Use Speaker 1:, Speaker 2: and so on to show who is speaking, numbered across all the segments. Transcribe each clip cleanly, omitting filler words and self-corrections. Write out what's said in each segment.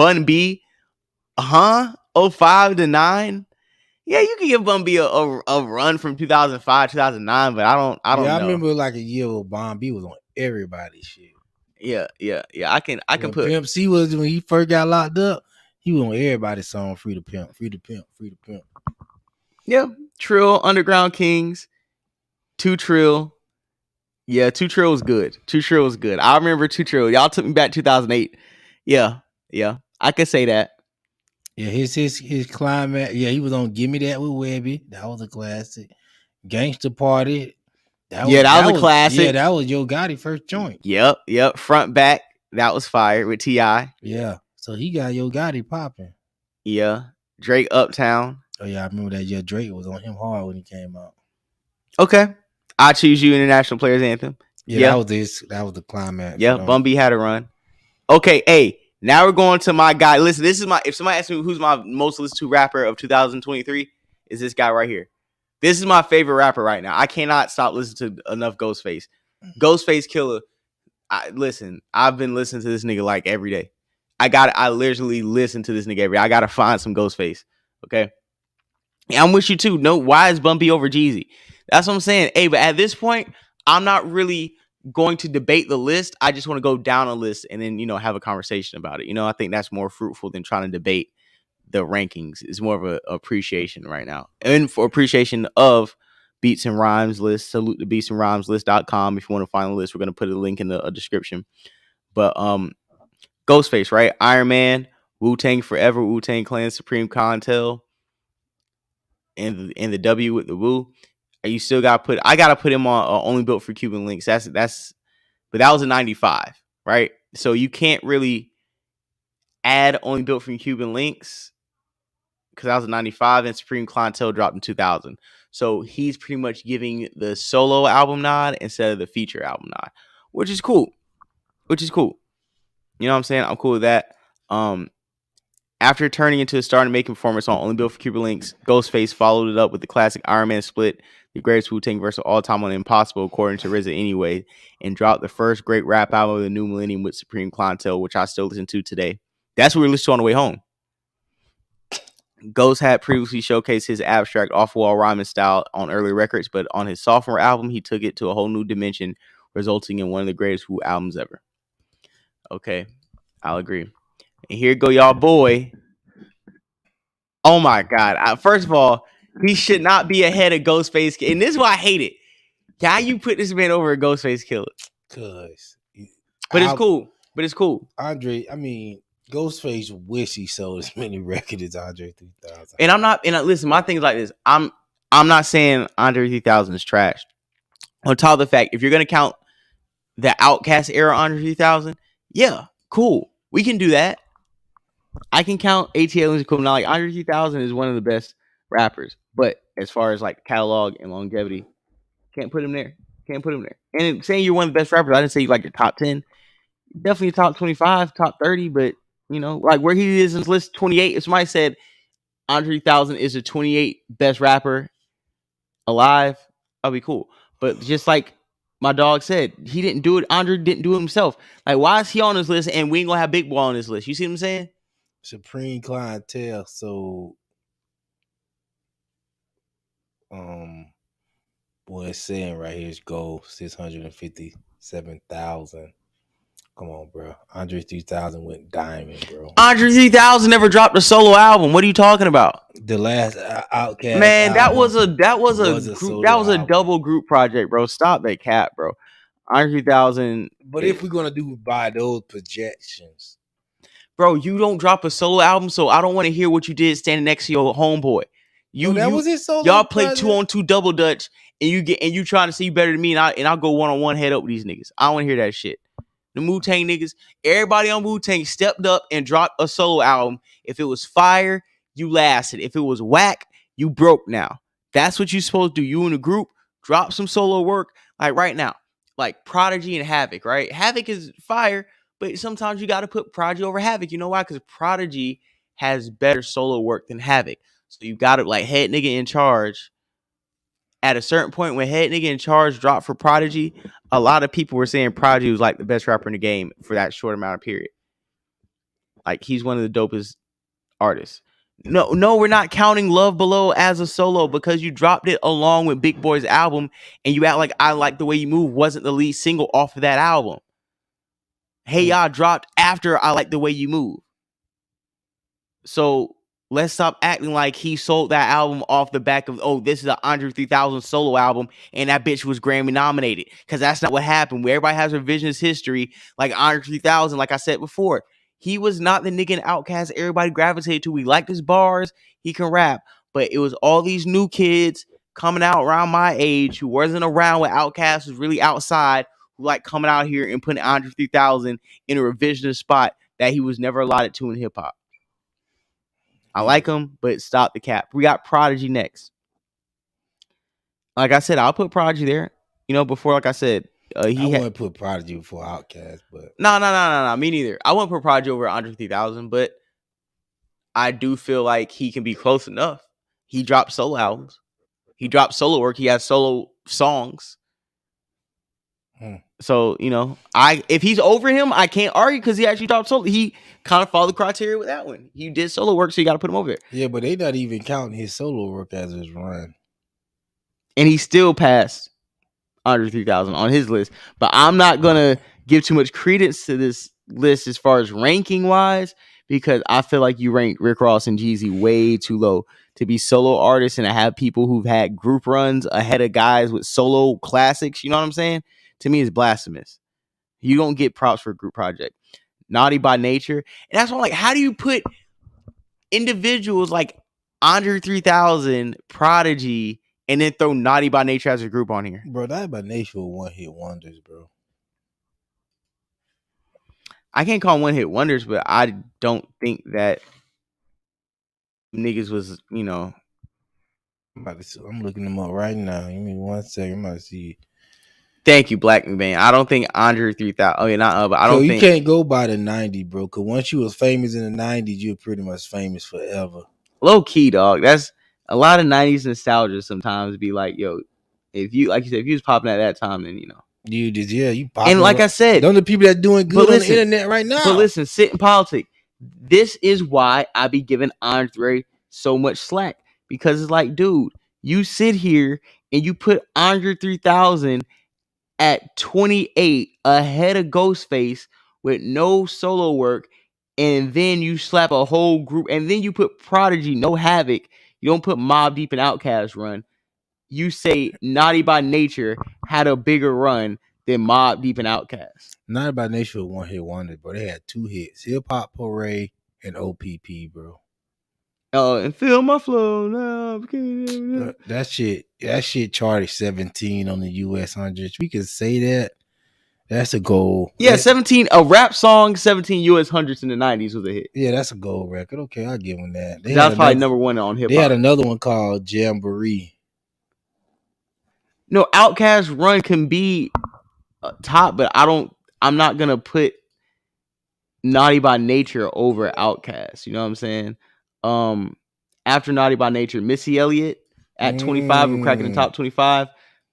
Speaker 1: Bun B, 05 to 9. Yeah, you can give Bun B a run from 2005, 2009, but I don't
Speaker 2: I
Speaker 1: know.
Speaker 2: remember like a year where Bun B was on everybody's shit.
Speaker 1: Yeah. I can
Speaker 2: When
Speaker 1: put
Speaker 2: Pimp C was when he first got locked up, he was on everybody's song Free the Pimp, Free the Pimp, Free the Pimp.
Speaker 1: yeah, Trill, Underground Kings, 2 Trill. Yeah, 2 Trill was good. 2 Trill was good. I remember 2 Trill. Y'all took me back 2008. Yeah. I could say that.
Speaker 2: Yeah, his climax. Yeah, he was on "Give Me That" with Webby. That was a classic. Gangsta Party.
Speaker 1: That was a classic.
Speaker 2: That was Yo Gotti first joint.
Speaker 1: Yep. Front Back. That was fire with T.I.
Speaker 2: Yeah, so he got Yo Gotti popping.
Speaker 1: Yeah. Drake Uptown.
Speaker 2: Oh yeah, I remember that. Yeah, Drake was on him hard when he came out.
Speaker 1: Okay. I Choose You, International Players Anthem.
Speaker 2: Yeah, that was the climax.
Speaker 1: Yeah, Bun B had a run. Okay, hey, now we're going to my guy. Listen, this is if somebody asks me who's my most listened to rapper of 2023, is this guy right here. This is my favorite rapper right now. I cannot stop listening to enough Ghostface. Ghostface Killer. Listen, I've been listening to this nigga like every day. I literally listen to this nigga every day. I gotta find some Ghostface. Okay. Yeah, I'm with you too. No, why is Bun B over Jeezy? That's what I'm saying. Hey, but at this point, I'm not really going to debate the list. I just want to go down a list and then, have a conversation about it. I think that's more fruitful than trying to debate the rankings. It's more of a appreciation right now. And for appreciation of Beats and Rhymes list, salute the beats and rhymes list.com. If you want to find the list, we're going to put a link in the description. But Ghostface, right? Iron Man, Wu-Tang Forever, Wu-Tang Clan, Supreme Clientele, and the W with the Wu. You still got to I got to put him on Only Built for Cuban Links. But that was a 95, right? So you can't really add Only Built from Cuban Links because that was a 95 and Supreme Clientele dropped in 2000. So he's pretty much giving the solo album nod instead of the feature album nod, which is cool. You know what I'm saying? I'm cool with that. After turning into a star and making performance on Only Built for Cuban Links, Ghostface followed it up with the classic Iron Man split, the greatest Wu-Tang verse of all time on Impossible, according to RZA anyway, and dropped the first great rap album of the new millennium with Supreme Clientele, which I still listen to today. That's what we listened to on the way home. Ghost had previously showcased his abstract off-wall rhyming style on early records, but on his sophomore album, he took it to a whole new dimension, resulting in one of the greatest Wu albums ever. Okay, I'll agree. And here go y'all boy. Oh my God. First of all, he should not be ahead of Ghostface. And this is why I hate it. How you put this man over a Ghostface Killer? But it's cool.
Speaker 2: Andre, I mean, Ghostface wish he sold as many records as Andre 3000.
Speaker 1: And listen, my thing is like this. I'm not saying Andre 3000 is trash. On top of the fact, if you're gonna count the Outkast era Andre 3000, yeah, cool. We can do that. I can count ATL as cool. Now, like Andre 3000 is one of the best rappers, but as far as like catalog and longevity, can't put him there. And saying you're one of the best rappers, I didn't say you like your top 10. Definitely top 25, top 30, but like where he is in this list, 28. If somebody said Andre 3000 is the 28 best rapper alive, I'll be cool. But just like my dog said, he didn't do it. Andre didn't do it himself. Like, why is he on this list and we ain't gonna have Big Boy on this list? You see what I'm saying?
Speaker 2: Supreme Clientele. So, what it's saying right here is goal 657,000. Come on, bro. Andre 3000 went diamond, bro.
Speaker 1: Andre 3000 never dropped a solo album. What are you talking about?
Speaker 2: The last Outkast.
Speaker 1: Man, that was a double group project, bro. Stop that cap, bro. Andre 3000.
Speaker 2: But if we're gonna do by those projections,
Speaker 1: bro, you don't drop a solo album, so I don't want to hear what you did standing next to your homeboy.
Speaker 2: Was his solo.
Speaker 1: Y'all play 2-on-2 double dutch, and you trying to see better than me, and I'll go 1-on-1 head up with these niggas. I don't want to hear that shit. The Wu-Tang niggas, everybody on Wu-Tang stepped up and dropped a solo album. If it was fire, you lasted. If it was whack, you broke now. That's what you supposed to do. You in a group, drop some solo work. Like right now, like Prodigy and Havoc, right? Havoc is fire, but sometimes you got to put Prodigy over Havoc. You know why? Because Prodigy has better solo work than Havoc. So you got to, like, Head Nigga in Charge. At a certain point, when Head Nigga in Charge dropped for Prodigy, a lot of people were saying Prodigy was like the best rapper in the game for that short amount of period. Like he's one of the dopest artists. No, we're not counting Love Below as a solo because you dropped it along with Big Boy's album, and you act like I Like the Way You Move wasn't the lead single off of that album. Hey Ya dropped after I Like the Way You Move. So let's stop acting like he sold that album off the back of, oh, this is an Andre 3000 solo album and that bitch was Grammy nominated. Because that's not what happened. Where everybody has revisionist history, like Andre 3000, like I said before, he was not the nigga in Outkast everybody gravitated to. We liked his bars, he can rap, but it was all these new kids coming out around my age who wasn't around when Outkast was really outside, who like coming out here and putting Andre 3000 in a revisionist spot that he was never allotted to in hip hop. I like him, but stop the cap. We got Prodigy next. Like I said, I'll put Prodigy there. You know, before, like I said,
Speaker 2: I wouldn't put Prodigy before Outkast, but
Speaker 1: no, me neither. I wouldn't put Prodigy over Andre 3000, but I do feel like he can be close enough. He dropped solo albums. He dropped solo work. He has solo songs. So, you know, if he's over him, I can't argue because he actually dropped solo. He kind of followed the criteria with that one. He did solo work, so you got to put him over there.
Speaker 2: Yeah, but they not even counting his solo work as his run.
Speaker 1: And he still passed Andre 3000 on his list. But I'm not going to give too much credence to this list as far as ranking wise, because I feel like you ranked Rick Ross and Jeezy way too low to be solo artists and to have people who've had group runs ahead of guys with solo classics. You know what I'm saying? To me, it's blasphemous. You don't get props for a group project. Naughty by Nature. And that's why I'm like, how do you put individuals like Andre 3000, Prodigy, and then throw Naughty by Nature as a group on here?
Speaker 2: Bro, Naughty by Nature were one-hit wonders, bro.
Speaker 1: I can't call them one-hit wonders, but I don't think that niggas was, you know.
Speaker 2: I'm looking them up right now. Give me 1 second. I'm about to see.
Speaker 1: Thank you, Black McBain. I don't think Andre 3000. Oh yeah, not but I don't think
Speaker 2: you can't go by the 90s, bro. Because once you was famous in the 90s, you're pretty much famous forever.
Speaker 1: Low key, dog. That's a lot of 90s nostalgia. Sometimes be like, yo, if you like you said, if you was popping at that time, then you know.
Speaker 2: You popping.
Speaker 1: And like I said,
Speaker 2: don't the people that doing good on the internet right now.
Speaker 1: But listen, sit in politics. This is why I be giving Andre so much slack, because it's like, dude, you sit here and you put Andre 3000 at 28 ahead of Ghostface with no solo work, and then you slap a whole group, and then you put Prodigy, no Havoc. You don't put Mobb Deep and Outkast run. You say Naughty by Nature had a bigger run than Mobb Deep and Outkast.
Speaker 2: Naughty by Nature was one-hit wonder, bro. They had 2 hits: Hip Hop Parade and OPP, bro.
Speaker 1: Oh, and Feel My Flow now.
Speaker 2: That shit charted 17 on the US 100. We could say that. That's a goal.
Speaker 1: Yeah, 17, a rap song, 17 US hundreds in the 90s was a hit.
Speaker 2: Yeah, that's a gold record. Okay, I'll give them that.
Speaker 1: That was probably number 1 on hip hop.
Speaker 2: They had another one called Jamboree.
Speaker 1: No, Outkast run can be top, but I'm not gonna put Naughty by Nature over Outkast. You know what I'm saying? After Naughty by Nature, Missy Elliott at 25, we're cracking the top 25,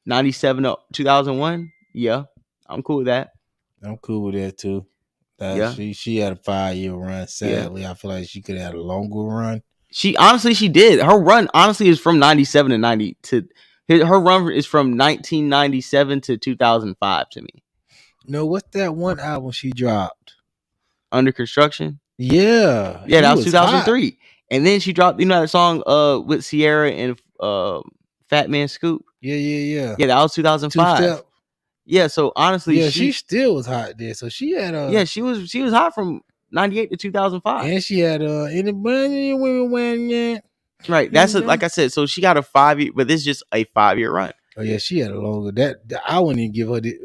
Speaker 1: 97 to 2001. Yeah, I'm cool with that.
Speaker 2: I'm cool with that too. Yeah, she had a 5-year run. Sadly, I feel like she could have had a longer run. She
Speaker 1: did. Her run honestly is from 97 to 90 to. Her run is from 1997 to 2005 to me.
Speaker 2: No, what's that one album she dropped?
Speaker 1: Under Construction?
Speaker 2: Yeah.
Speaker 1: Yeah, that was 2003. Hot. And then she dropped, you know, that song with Sierra and Fat Man Scoop?
Speaker 2: Yeah.
Speaker 1: Yeah, that was 2005.
Speaker 2: Two-step.
Speaker 1: Yeah, so honestly.
Speaker 2: Yeah, she still was hot there. So she had
Speaker 1: Yeah, she was hot from 98 to 2005.
Speaker 2: And she had
Speaker 1: Right, that's like I said. So she got a 5-year, but this is just a 5-year run.
Speaker 2: Oh yeah, she had a longer. That I wouldn't even give her the.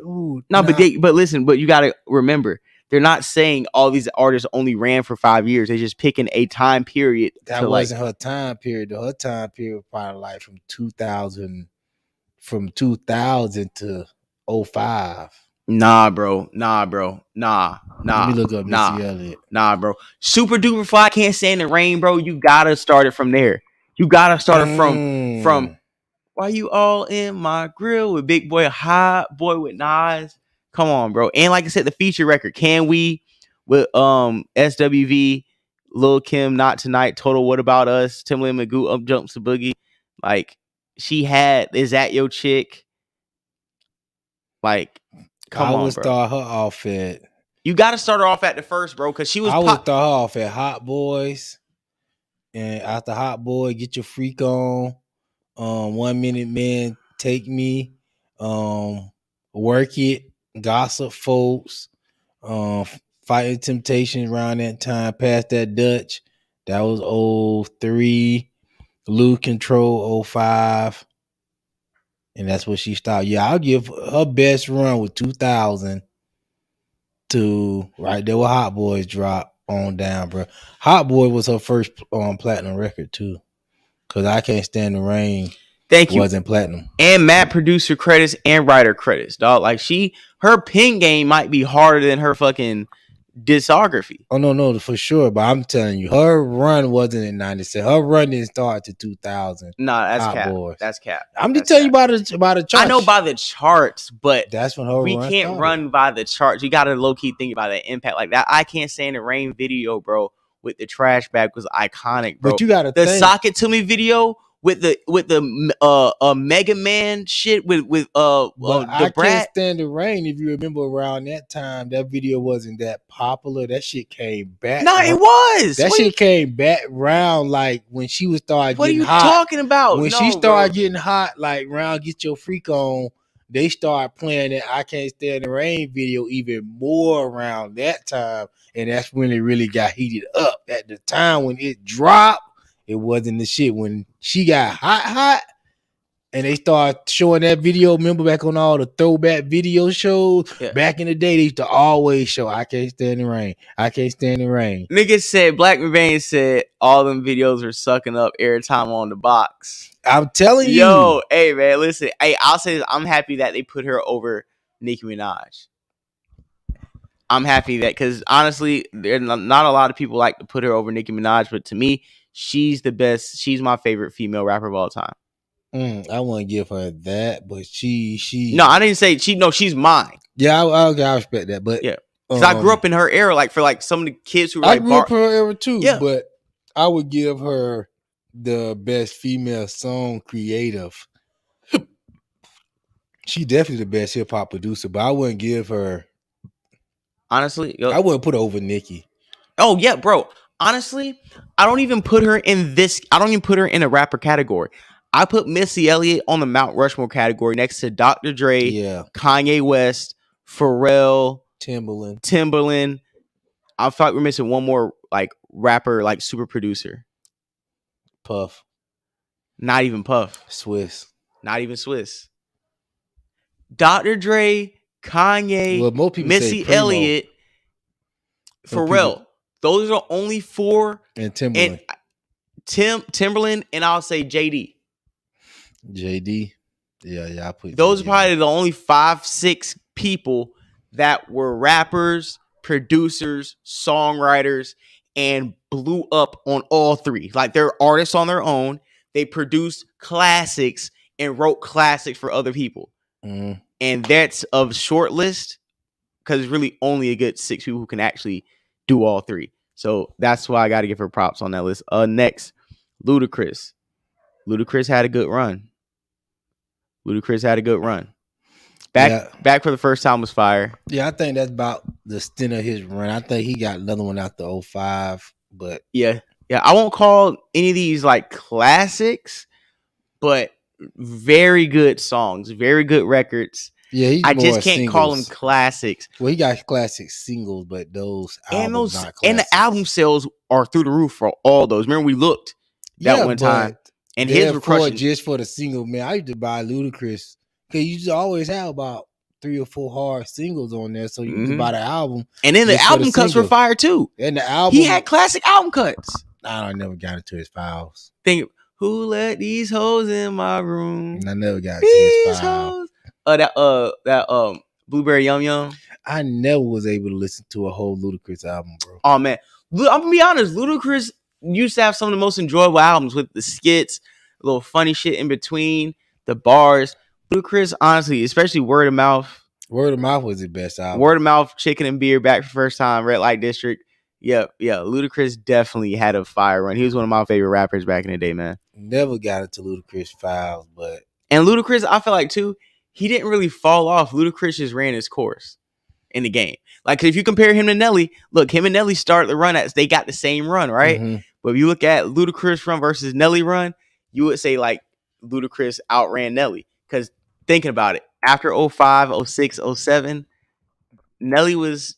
Speaker 1: But listen, but you got to remember, they're not saying all these artists only ran for 5 years. They're just picking a time period.
Speaker 2: That wasn't her time period. Her time period was probably like from 2000 to 05.
Speaker 1: Nah, bro. Let
Speaker 2: me look up Missy Elliott.
Speaker 1: Nah, bro. Super Duper Fly, Can't Stand the Rain, bro. You gotta start it from there. You gotta start it from Why You All in My Grill with Big Boy, Hot Boy with Nas. Come on, bro. And like I said, the feature record, Can We, with SWV, Lil Kim, Not Tonight, Total What About Us, Timbaland, Magoo, Up Jumps the Boogie. Like she had Is That Your Chick? Like, come
Speaker 2: I
Speaker 1: on,
Speaker 2: would
Speaker 1: bro.
Speaker 2: start her off at.
Speaker 1: You got to start her off at the first, bro, because she was.
Speaker 2: I would start her off at Hot Boys, and after Hot Boy, Get Your Freak On. 1 Minute Man, Take Me. Work It, Gossip Folks. Fighting Temptation around that time. Past That Dutch, that was 03. Lose Control 05. And that's what she started. Yeah, I'll give her best run with 2000 to right there where Hot Boys drop on down, bro. Hot Boy was her first platinum record too. Cause I Can't Stand the Rain.
Speaker 1: Thank you.
Speaker 2: Wasn't platinum.
Speaker 1: And mad producer credits and writer credits, dog. Like her pen game might be harder than her fucking discography.
Speaker 2: Oh no, for sure. But I'm telling you, her run wasn't in 97. Her run didn't start to 2000.
Speaker 1: Nah, that's
Speaker 2: Hot
Speaker 1: cap.
Speaker 2: Boys.
Speaker 1: That's cap.
Speaker 2: I'm just telling you about the charts.
Speaker 1: I know by the charts, but
Speaker 2: that's when her
Speaker 1: we
Speaker 2: run
Speaker 1: can't
Speaker 2: started.
Speaker 1: run by the charts. You got to low key think about that impact. Like that, I Can't Stand the Rain video, bro, with the trash bag was iconic, bro.
Speaker 2: But you got to
Speaker 1: the Sock It To Me video with the Mega Man shit with the
Speaker 2: I
Speaker 1: Brat.
Speaker 2: Can't Stand the Rain. If you remember around that time, that video wasn't that popular. That shit came back.
Speaker 1: No, it was.
Speaker 2: That shit came back round like when she was started
Speaker 1: what
Speaker 2: getting hot.
Speaker 1: What are you talking about?
Speaker 2: When she started getting hot, like round Get Your Freak On, they started playing that I Can't Stand the Rain video even more around that time. And that's when it really got heated up. At the time when it dropped, it wasn't the shit. When she got hot, and they started showing that video, remember back on all the throwback video shows? Yeah. Back in the day, they used to always show I Can't Stand the Rain. I Can't Stand the Rain.
Speaker 1: Niggas said, Black McVane said all them videos are sucking up airtime on the box.
Speaker 2: I'm telling you.
Speaker 1: Yo, hey, man, listen. Hey, I'll say this. I'm happy that they put her over Nicki Minaj. I'm happy that, because honestly, there's not a lot of people like to put her over Nicki Minaj, but to me, she's the best. She's my favorite female rapper of all time.
Speaker 2: I wouldn't give her that, but she.
Speaker 1: No, I didn't say she. No, she's mine.
Speaker 2: Yeah, I respect that, but
Speaker 1: yeah, because I grew up in her era. Like for like some of the kids who were
Speaker 2: I grew up in her era too.
Speaker 1: Yeah,
Speaker 2: but I would give her the best female song creative. She definitely the best hip hop producer, but I wouldn't give her.
Speaker 1: Honestly,
Speaker 2: I wouldn't put her over Nicki.
Speaker 1: Oh yeah, bro. Honestly, I don't even put her in this. I don't even put her in a rapper category. I put Missy Elliott on the Mount Rushmore category next to Dr. Dre, Kanye West, Pharrell, Timbaland. I feel like we're missing one more like rapper, like super producer.
Speaker 2: Puff.
Speaker 1: Not even Puff.
Speaker 2: Swiss.
Speaker 1: Not even Swiss. Dr. Dre, Kanye, Missy Elliott, Pharrell. Those are the only four.
Speaker 2: And Timbaland.
Speaker 1: Timbaland, and I'll say JD.
Speaker 2: Yeah, I put
Speaker 1: those
Speaker 2: JD.
Speaker 1: Are probably the only 5-6 people that were rappers, producers, songwriters, and blew up on all three. Like they're artists on their own. They produced classics and wrote classics for other people. And that's a short list because it's really only a good 6 people who can actually do all three. So that's why I got to give her props on that list. Next, Ludacris. Ludacris had a good run. Back for the first time was fire.
Speaker 2: Yeah, I think that's about the stint of his run. I think he got another one after 05. But
Speaker 1: yeah. I won't call any of these like classics, but very good songs, very good records.
Speaker 2: Yeah,
Speaker 1: I just can't call them classics.
Speaker 2: Well, he got classic singles, but those albums not classics.
Speaker 1: And the album sales are through the roof for all those. Remember, we looked that one time, and his were crushing.
Speaker 2: Just for the single, man, I used to buy Ludacris because you just always have about 3 or 4 hard singles on there, so you can buy the album.
Speaker 1: And then the album cuts were fire too.
Speaker 2: And the album,
Speaker 1: he had classic album cuts.
Speaker 2: I never got into his files.
Speaker 1: Think who let these hoes in my room?
Speaker 2: I never got into his files.
Speaker 1: That Blueberry Yum Yum.
Speaker 2: I never was able to listen to a whole Ludacris album, bro.
Speaker 1: Oh man, I'm gonna be honest. Ludacris used to have some of the most enjoyable albums with the skits, a little funny shit in between, the bars. Ludacris, honestly, especially Word of Mouth.
Speaker 2: Word of Mouth was the best album.
Speaker 1: Word of Mouth, Chicken and Beer, Back for First Time, Red Light District. Yeah. Ludacris definitely had a fire run. He was one of my favorite rappers back in the day, man.
Speaker 2: Never got into Ludacris Files, but
Speaker 1: And Ludacris, I feel like too, he didn't really fall off. Ludacris just ran his course in the game. Like if you compare him to Nelly, look, him and Nelly started the run as they got the same run, right?
Speaker 2: Mm-hmm.
Speaker 1: But if you look at Ludacris run versus Nelly run, you would say like Ludacris outran Nelly. Because thinking about it, after 05, 06, 07, Nelly was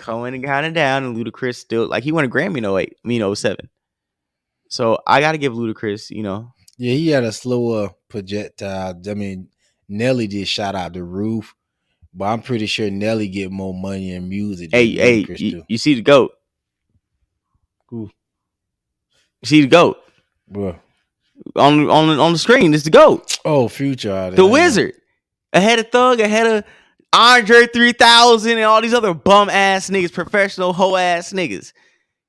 Speaker 1: going kind of down, and Ludacris still like he won a Grammy in 08, 07. So I got to give Ludacris,
Speaker 2: yeah, he had a slower projectile. I mean, Nelly just shot out the roof, but I'm pretty sure Nelly get more money in music than Ludacris do.
Speaker 1: You see the GOAT.
Speaker 2: Who?
Speaker 1: You see the GOAT.
Speaker 2: Bro.
Speaker 1: On the screen, it's the GOAT.
Speaker 2: Oh, Future.
Speaker 1: The Wizard. Ahead of Thug, ahead of Andre 3000 and all these other bum ass niggas, professional hoe ass niggas.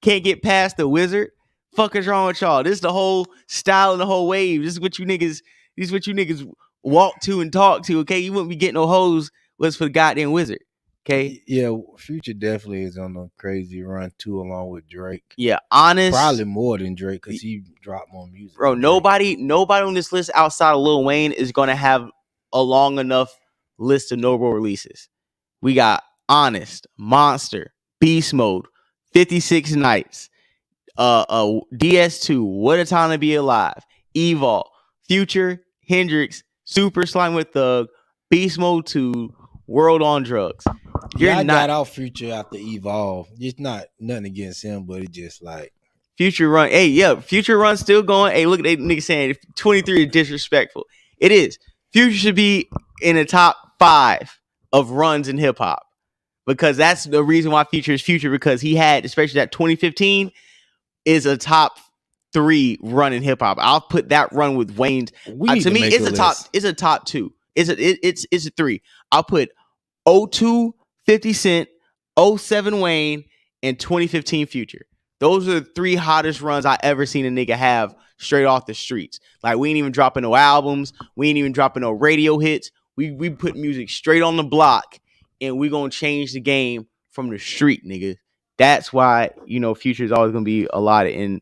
Speaker 1: Can't get past the Wizard. Fuck is wrong with y'all? This is the whole style and the whole wave. This is what you niggas walk to and talk to, okay? You wouldn't be getting no hoes was for the goddamn Wizard. Okay?
Speaker 2: Yeah, Future definitely is on a crazy run too, along with Drake.
Speaker 1: Yeah, honest.
Speaker 2: Probably more than Drake because he dropped more music.
Speaker 1: Bro, nobody on this list outside of Lil Wayne is gonna have a long enough list of notable releases. We got Honest, Monster, Beast Mode, 56 Nights, DS2, What a Time to Be Alive, Evol, Future, Hendrix, Super Slime with Thug, Beast Mode 2, World on Drugs.
Speaker 2: I got out Future after Evolve. It's not nothing against him, but it's just like
Speaker 1: Future run. Hey, yeah, Future run still going. Hey, look at they niggas saying 23 is disrespectful. It is. Future should be in the top 5 of runs in hip hop because that's the reason why Future is Future, because he had, especially that 2015 is a top 3 run in hip hop. I'll put that run with Wayne's. To me, it's a top. It's a top 2. It's a 3. I'll put 02 50 Cent, 07 Wayne, and 2015 Future. Those are the 3 hottest runs I ever seen a nigga have straight off the streets. Like, we ain't even dropping no albums. We ain't even dropping no radio hits. We put music straight on the block, and we gonna change the game from the street, nigga. That's why, Future is always gonna be allotted. And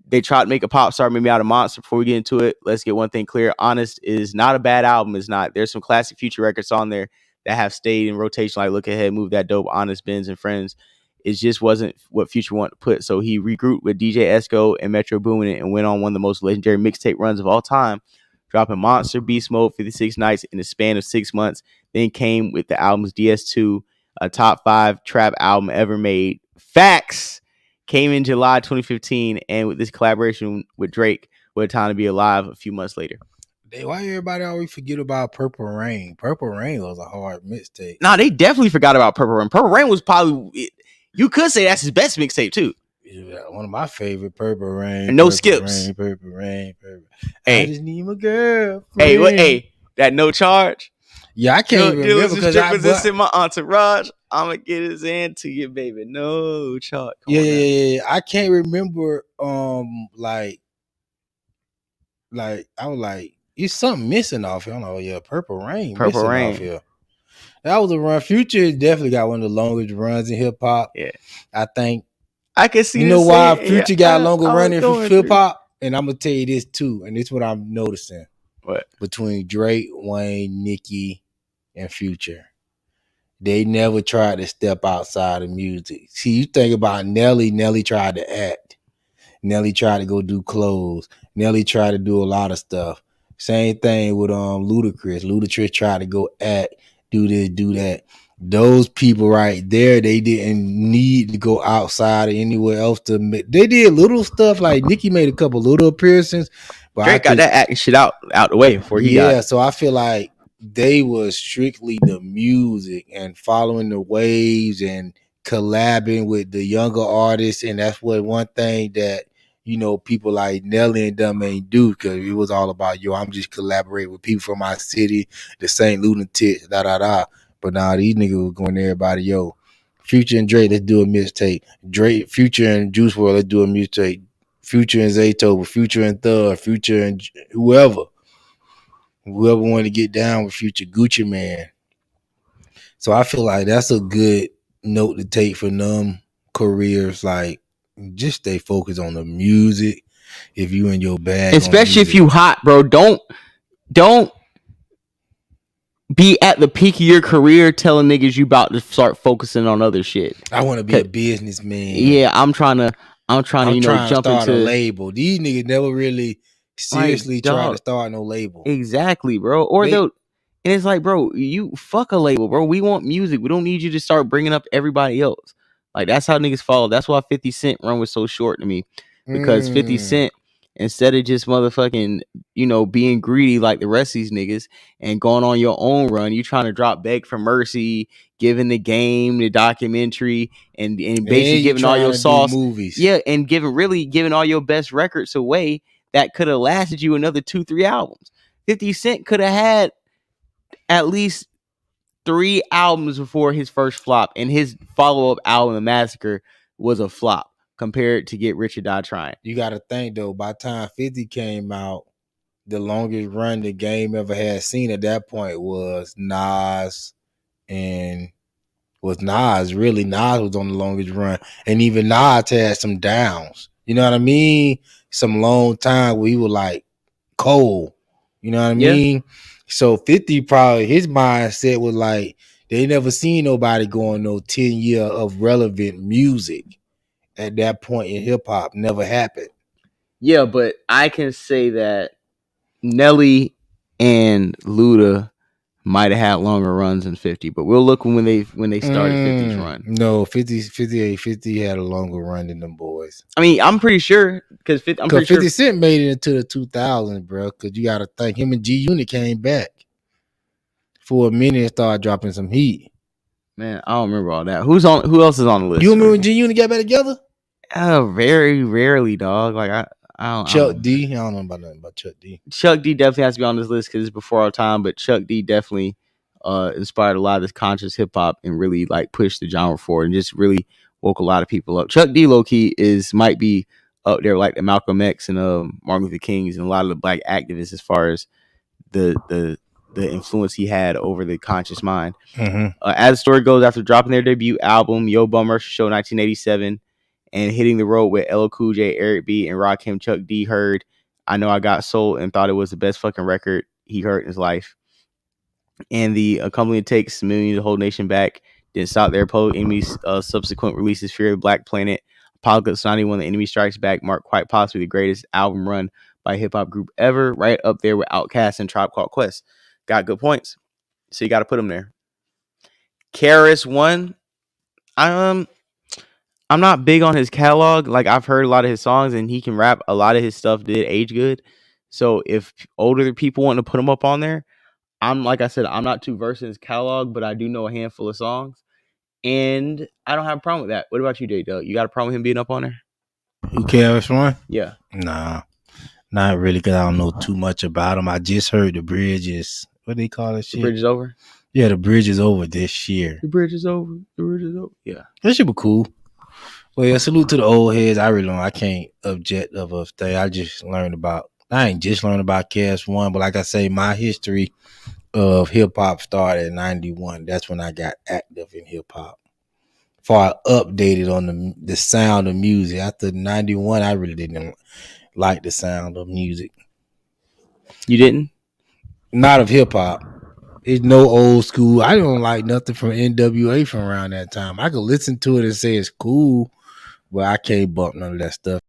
Speaker 1: they tried to make a pop star maybe out of Monster. Before we get into it, let's get one thing clear. Honest is not a bad album. It's not. There's some classic Future records on there that have stayed in rotation, like Look Ahead, Move That Dope, Honest, Benz, and Friends. It just wasn't what Future wanted to put. So he regrouped with DJ Esco and Metro Boomin and went on one of the most legendary mixtape runs of all time, dropping Monster, Beast Mode, 56 Nights in the span of 6 months. Then came with the albums DS2, a top 5 trap album ever made. Facts came in July 2015, and with this collaboration with Drake, What a Time to Be Alive a few months later.
Speaker 2: Why everybody always forget about Purple Rain? Purple Rain was a hard mixtape.
Speaker 1: Nah, they definitely forgot about Purple Rain. Purple Rain was probably... You could say that's his best mixtape too.
Speaker 2: One of my favorite, Purple Rain.
Speaker 1: And no skips.
Speaker 2: Purple Rain.
Speaker 1: Hey.
Speaker 2: I just need my girl.
Speaker 1: Hey, that No Charge.
Speaker 2: Yeah, I can't remember because
Speaker 1: this in my entourage. I'ma get his hand to you, baby. No charge.
Speaker 2: Yeah. I can't remember. Like I was like, it's something missing off here. I don't know. Yeah, Purple Rain. Off here. That was a run. Future definitely got one of the longest runs in hip hop.
Speaker 1: Yeah,
Speaker 2: I think
Speaker 1: I can see.
Speaker 2: You know why Future got a longer run in hip hop? And I'm gonna tell you this too, and this is what I'm noticing.
Speaker 1: What?
Speaker 2: Between Drake, Wayne, Nicki, and Future, they never tried to step outside of music. See, you think about Nelly. Nelly tried to act. Nelly tried to go do clothes. Nelly tried to do a lot of stuff. Same thing with Ludacris. Ludacris tried to go act. Do this, do that. Those people right there, they didn't need to go outside or anywhere else to make. They did little stuff like Nicki made a couple little appearances, but
Speaker 1: Drake got that acting shit out the way before he got.
Speaker 2: Yeah, so I feel like they was strictly the music and following the waves and collabing with the younger artists, and that's what one thing that people like Nelly and them ain't do, because it was all about, I'm just collaborating with people from my city, the St. Lunatics, But now these niggas was going to everybody, Future and Drake, let's do a mixtape. Drake, Future and Juice WRLD, let's do a mixtape. Future and Zaytoven, Future and Thug, Future and whoever wanted to get down with Future, Gucci Man. So I feel like that's a good note to take for them careers. Like, just stay focused on the music. If you in your bag,
Speaker 1: especially if you hot, bro. Don't be at the peak of your career telling niggas you about to start focusing on other shit.
Speaker 2: I want to be a businessman.
Speaker 1: Yeah, I'm trying to jump
Speaker 2: start
Speaker 1: into
Speaker 2: a label. These niggas never really seriously try to start no label.
Speaker 1: Exactly, bro. Or they'll, and it's like, bro, you fuck a label, bro. We want music. We don't need you to start bringing up everybody else. Like, that's how niggas follow. That's why 50 Cent run was so short to me, because 50 Cent, instead of just motherfucking, being greedy like the rest of these niggas and going on your own run, you trying to drop Beg for Mercy, giving The Game, the documentary, and basically giving all your sauce,
Speaker 2: movies.
Speaker 1: Yeah, and giving all your best records away that could have lasted you another 2-3 albums. 50 Cent could have had at least 3 albums before his first flop, and his follow-up album, The Massacre, was a flop compared to Get Rich or Die Trying.
Speaker 2: You got to think, though, by the time 50 came out, the longest run the Game ever had seen at that point was Nas, and really. Nas was on the longest run, and even Nas had some downs. You know what I mean? Some long time where he was like cold. You know what I mean? So 50 probably, his mindset was like, they never seen nobody going no 10 year of relevant music at that point in hip hop. Never happened.
Speaker 1: Yeah, but I can say that Nelly and Luda might have had longer runs than 50, but we'll look when they started 50's run.
Speaker 2: No, 50 had a longer run than them boys.
Speaker 1: I mean, I'm pretty sure, because
Speaker 2: 50 Cent made it into the 2000s, bro. Because you got to think, him and G Unit came back for a minute and started dropping some heat.
Speaker 1: Man, I don't remember all that. Who else is on the list?
Speaker 2: You remember when G Unit got back together?
Speaker 1: Very rarely, dog. Like I don't.
Speaker 2: Chuck D. I don't know about nothing about Chuck D.
Speaker 1: Chuck D definitely has to be on this list because it's before our time. But Chuck D definitely inspired a lot of this conscious hip hop and really like pushed the genre forward and just really woke a lot of people up. Chuck D low key might be up there like the Malcolm X and Martin Luther Kings and a lot of the black activists as far as the influence he had over the conscious mind.
Speaker 2: Mm-hmm.
Speaker 1: As the story goes, after dropping their debut album, Yo Bummer Show 1987, and hitting the road with LL Cool J, Eric B, and Rakim, Chuck D heard I Know I Got Soul and thought it was the best fucking record he heard in his life. And the accompanying takes Millions to Hold Nation Back, then stop their Public Enemy's subsequent releases, Fear of the Black Planet, Apocalypse 91, The Enemy Strikes Back, marked quite possibly the greatest album run by a hip-hop group ever, right up there with Outkast and Tribe Called Quest. Got good points. So you got to put them there. KRS-One, I'm not big on his catalog. Like, I've heard a lot of his songs and he can rap. A lot of his stuff did age good. So if older people want to put him up on there, like I said, I'm not too versed in his catalog, but I do know a handful of songs. And I don't have a problem with that. What about you, J-Dub? You got a problem with him being up on there?
Speaker 2: Who KRS-One?
Speaker 1: Yeah.
Speaker 2: Nah, not really, because I don't know too much about him. I just heard The Bridge is, what do they call it?
Speaker 1: The Bridge is Over?
Speaker 2: Yeah, The Bridge is Over this year.
Speaker 1: The Bridge is Over. The Bridge is Over. Yeah.
Speaker 2: That should be cool. Well, yeah, salute to the old heads. I can't object of a thing. I ain't just learned about KRS-One, but like I say, my history of hip hop started in 91. That's when I got active in hip hop. Before I updated on the sound of music. After 91, I really didn't like the sound of music.
Speaker 1: You didn't?
Speaker 2: Not of hip hop. It's no old school. I don't like nothing from NWA from around that time. I could listen to it and say it's cool, but I can't bump none of that stuff.